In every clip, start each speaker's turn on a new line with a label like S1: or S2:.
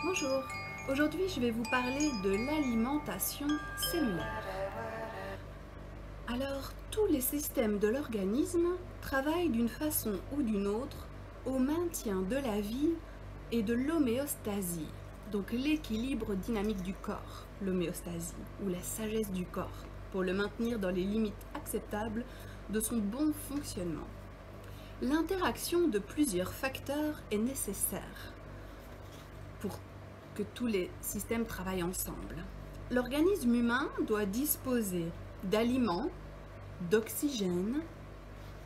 S1: Bonjour, aujourd'hui je vais vous parler de l'alimentation cellulaire. Alors, tous les systèmes de l'organisme travaillent d'une façon ou d'une autre au maintien de la vie et de l'homéostasie, donc l'équilibre dynamique du corps, l'homéostasie ou la sagesse du corps, pour le maintenir dans les limites acceptables de son bon fonctionnement. L'interaction de plusieurs facteurs est nécessaire pour que tous les systèmes travaillent ensemble. L'organisme humain doit disposer d'aliments, d'oxygène,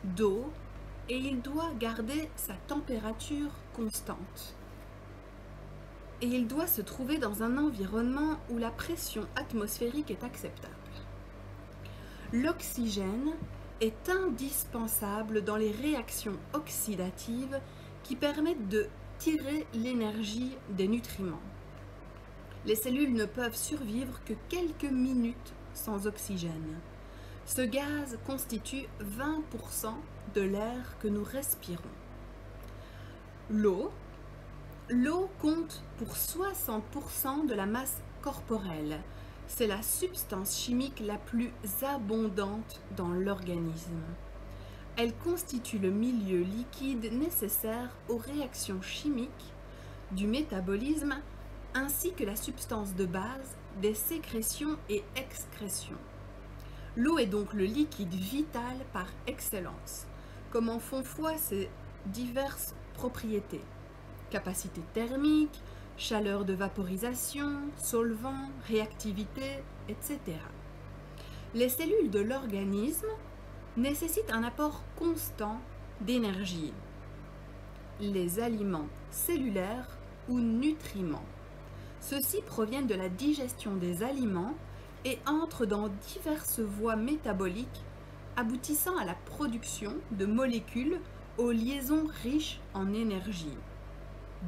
S1: d'eau et il doit garder sa température constante. Et il doit se trouver dans un environnement où la pression atmosphérique est acceptable. L'oxygène est indispensable dans les réactions oxydatives qui permettent de tirer l'énergie des nutriments. Les cellules ne peuvent survivre que quelques minutes sans oxygène. Ce gaz constitue 20% de l'air que nous respirons. L'eau compte pour 60% de la masse corporelle. C'est la substance chimique la plus abondante dans l'organisme. Elle constitue le milieu liquide nécessaire aux réactions chimiques, du métabolisme, ainsi que la substance de base des sécrétions et excrétions. L'eau est donc le liquide vital par excellence, comme en font foi ses diverses propriétés. Capacité thermique, chaleur de vaporisation, solvant, réactivité, etc. Les cellules de l'organisme nécessitent un apport constant d'énergie. Les aliments cellulaires ou nutriments. Ceux-ci proviennent de la digestion des aliments et entrent dans diverses voies métaboliques, aboutissant à la production de molécules aux liaisons riches en énergie,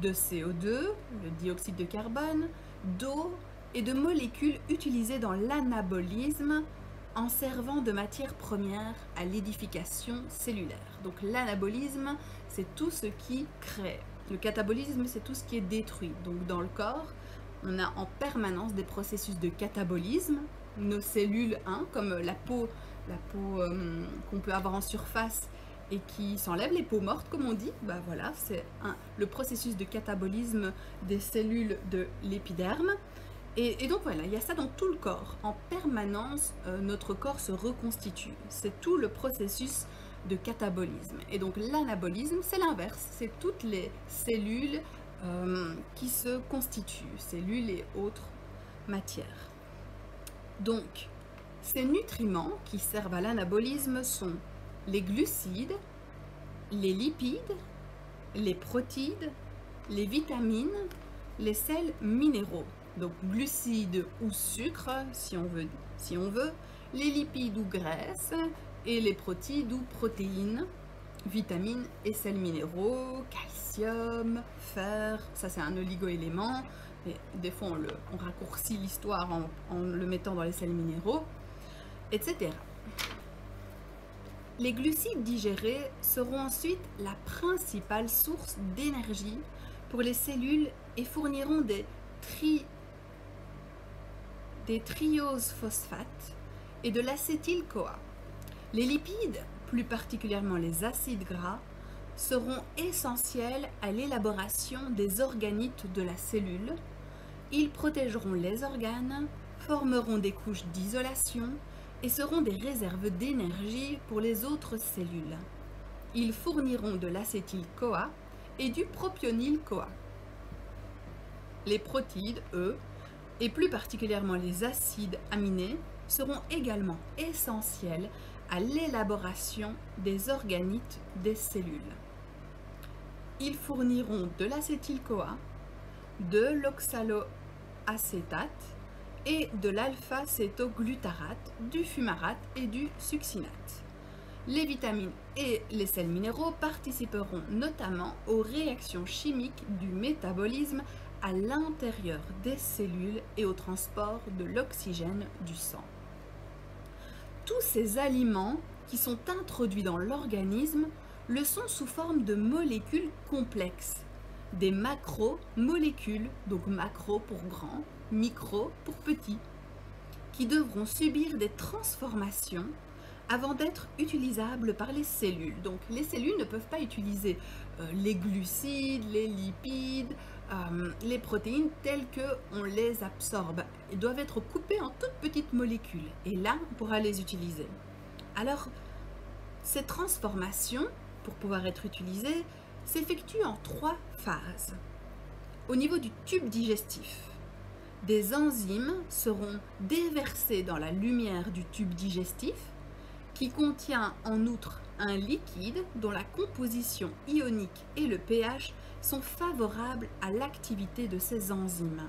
S1: de CO2, le dioxyde de carbone, d'eau et de molécules utilisées dans l'anabolisme en servant de matière première à l'édification cellulaire. Donc l'anabolisme, c'est tout ce qui crée. Le catabolisme, c'est tout ce qui est détruit. Donc dans le corps, on a en permanence des processus de catabolisme. Nos cellules, comme la peau qu'on peut avoir en surface et qui s'enlève, les peaux mortes comme on dit, voilà, c'est le processus de catabolisme des cellules de l'épiderme. Et donc voilà, il y a ça dans tout le corps. En permanence, notre corps se reconstitue. C'est tout le processus de catabolisme. Et donc l'anabolisme, c'est l'inverse. C'est toutes les cellules qui se constituent, cellules et autres matières. Donc, ces nutriments qui servent à l'anabolisme sont les glucides, les lipides, les protides, les vitamines, les sels minéraux. Donc glucides ou sucre, si on veut, les lipides ou graisses, et les protides ou protéines, vitamines et sels minéraux, calcium, fer, ça c'est un oligoélément, et des fois on raccourcit l'histoire en le mettant dans les sels minéraux, etc. Les glucides digérés seront ensuite la principale source d'énergie pour les cellules et fourniront des trioses phosphates et de l'acétyl-CoA. Les lipides, plus particulièrement les acides gras, seront essentiels à l'élaboration des organites de la cellule. Ils protégeront les organes, formeront des couches d'isolation et seront des réserves d'énergie pour les autres cellules. Ils fourniront de l'acétyl-CoA et du propionyl-CoA. Les protides, eux, et plus particulièrement les acides aminés, seront également essentiels à l'élaboration des organites des cellules. Ils fourniront de l'acétyl-CoA, de l'oxaloacétate et de l'alpha-cétoglutarate, du fumarate et du succinate. Les vitamines et les sels minéraux participeront notamment aux réactions chimiques du métabolisme à l'intérieur des cellules et au transport de l'oxygène du sang. Tous ces aliments qui sont introduits dans l'organisme le sont sous forme de molécules complexes, des macromolécules, donc macro pour grand, micro pour petit, qui devront subir des transformations avant d'être utilisables par les cellules. Donc les cellules ne peuvent pas utiliser les glucides, les lipides, les protéines telles qu'on les absorbe. Elles doivent être coupées en toutes petites molécules et là on pourra les utiliser. Alors ces transformations, pour pouvoir être utilisées, s'effectuent en 3 phases. Au niveau du tube digestif, des enzymes seront déversées dans la lumière du tube digestif qui contient en outre un liquide dont la composition ionique et le pH sont favorables à l'activité de ces enzymes.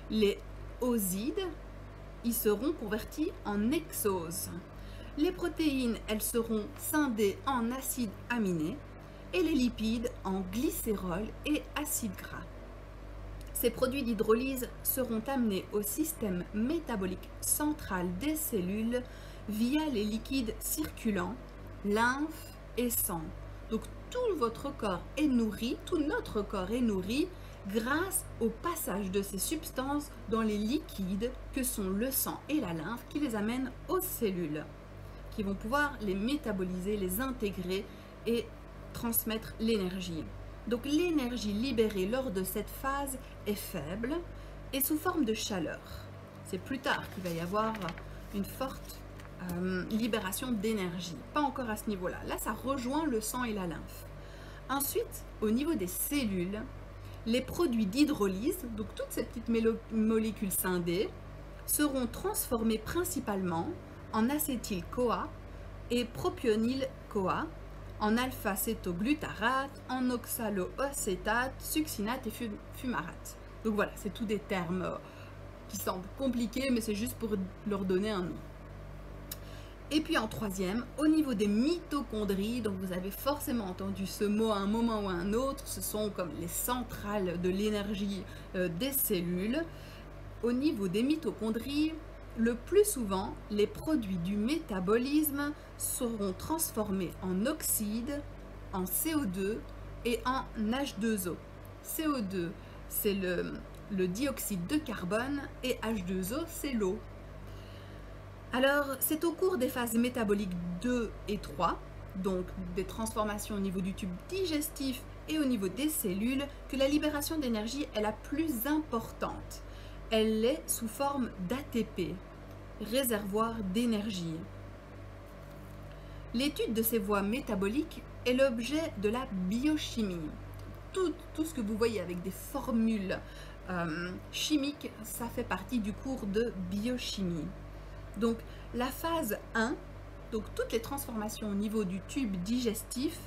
S1: Les oosides y seront convertis en exoses. Les protéines, elles seront scindées en acides aminés et les lipides en glycérol et acides gras. Ces produits d'hydrolyse seront amenés au système métabolique central des cellules via les liquides circulants, lymphe et sang. Donc tout votre corps est nourri, tout notre corps est nourri grâce au passage de ces substances dans les liquides que sont le sang et la lymphe qui les amènent aux cellules, qui vont pouvoir les métaboliser, les intégrer et transmettre l'énergie. Donc l'énergie libérée lors de cette phase est faible et sous forme de chaleur. C'est plus tard qu'il va y avoir une forte libération d'énergie. Pas encore à ce niveau-là. Là, ça rejoint le sang et la lymphe. Ensuite, au niveau des cellules, les produits d'hydrolyse, donc toutes ces petites molécules scindées, seront transformés principalement en acétyl-CoA et propionyl-CoA, en alpha-cétoglutarate, en oxaloacétate, succinate et fumarate. Donc voilà, c'est tous des termes qui semblent compliqués, mais c'est juste pour leur donner un nom. Et puis en troisième, au niveau des mitochondries, donc vous avez forcément entendu ce mot à un moment ou à un autre, ce sont comme les centrales de l'énergie des cellules. Au niveau des mitochondries, le plus souvent, les produits du métabolisme seront transformés en oxyde, en CO2 et en H2O. CO2, c'est le dioxyde de carbone et H2O, c'est l'eau. Alors, c'est au cours des phases métaboliques 2 et 3, donc des transformations au niveau du tube digestif et au niveau des cellules, que la libération d'énergie est la plus importante. Elle est sous forme d'ATP, réservoir d'énergie. L'étude de ces voies métaboliques est l'objet de la biochimie. Tout ce que vous voyez avec des formules chimiques, ça fait partie du cours de biochimie. Donc la phase 1, donc toutes les transformations au niveau du tube digestif,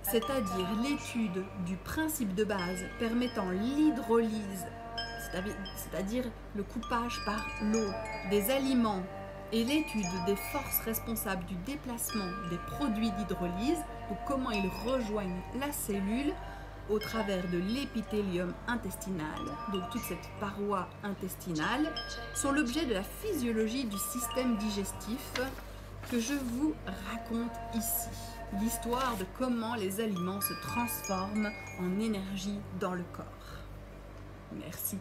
S1: c'est-à-dire l'étude du principe de base permettant l'hydrolyse, c'est-à-dire le coupage par l'eau des aliments et l'étude des forces responsables du déplacement des produits d'hydrolyse, donc comment ils rejoignent la cellule au travers de l'épithélium intestinal, donc toute cette paroi intestinale, sont l'objet de la physiologie du système digestif que je vous raconte ici. L'histoire de comment les aliments se transforment en énergie dans le corps. Merci.